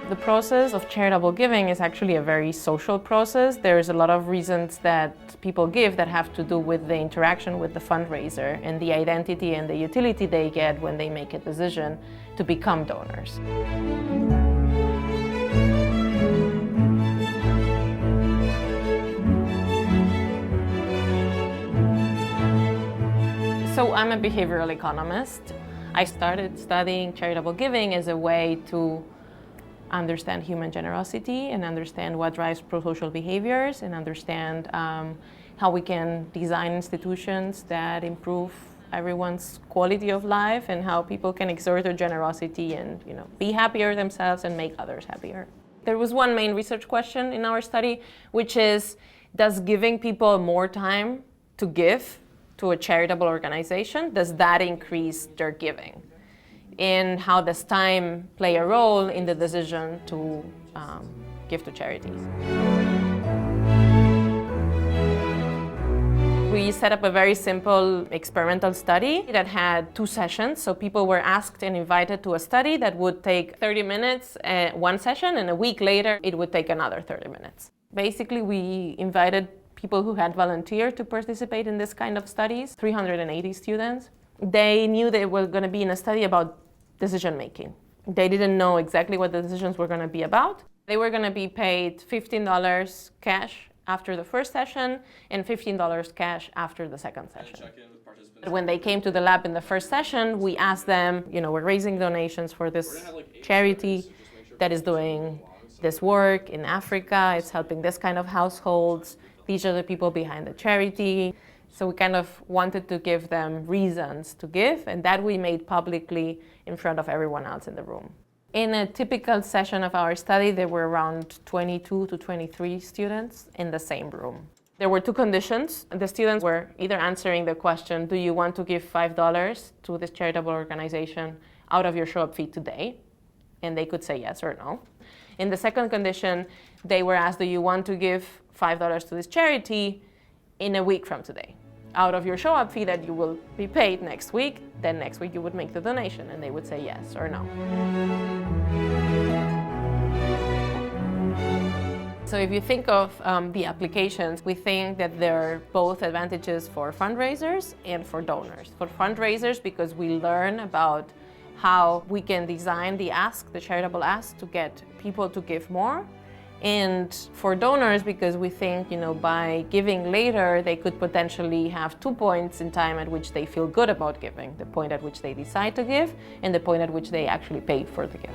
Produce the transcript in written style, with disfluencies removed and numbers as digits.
The process of charitable giving is actually a very social process. There's a lot of reasons that people give that have to do with the interaction with the fundraiser and the identity and the utility they get when they make a decision to become donors. So I'm a behavioral economist. I started studying charitable giving as a way to understand human generosity and understand what drives pro-social behaviors and understand how we can design institutions that improve everyone's quality of life and how people can exert their generosity and be happier themselves and make others happier. There was one main research question in our study, which is, does giving people more time to give to a charitable organization, does that increase their giving? And how does time play a role in the decision to give to charities? We set up a very simple experimental study that had 2 sessions. So people were asked and invited to a study that would take 30 minutes one session, and a week later it would take another 30 minutes. Basically, we invited people who had volunteered to participate in this kind of studies, 380 students. They knew they were going to be in a study about decision making. They didn't know exactly what the decisions were going to be about. They were going to be paid $15 cash after the first session and $15 cash after the second session. When they came to the lab in the first session, we asked them, we're raising donations for this charity that is doing this work in Africa. It's helping this kind of households. These are the people behind the charity. So we kind of wanted to give them reasons to give, and that we made publicly in front of everyone else in the room. In a typical session of our study, there were around 22 to 23 students in the same room. There were 2 conditions. The students were either answering the question, do you want to give $5 to this charitable organization out of your show-up fee today? And they could say yes or no. In the second condition, they were asked, do you want to give $5 to this charity in a week from today? Out of your show-up fee that you will be paid next week, then next week you would make the donation, and they would say yes or no. So if you think of the applications, we think that there are both advantages for fundraisers and for donors. For fundraisers, because we learn about how we can design the ask, the charitable ask, to get people to give more. And for donors, because we think, by giving later, they could potentially have 2 points in time at which they feel good about giving. The point at which they decide to give and the point at which they actually pay for the gift.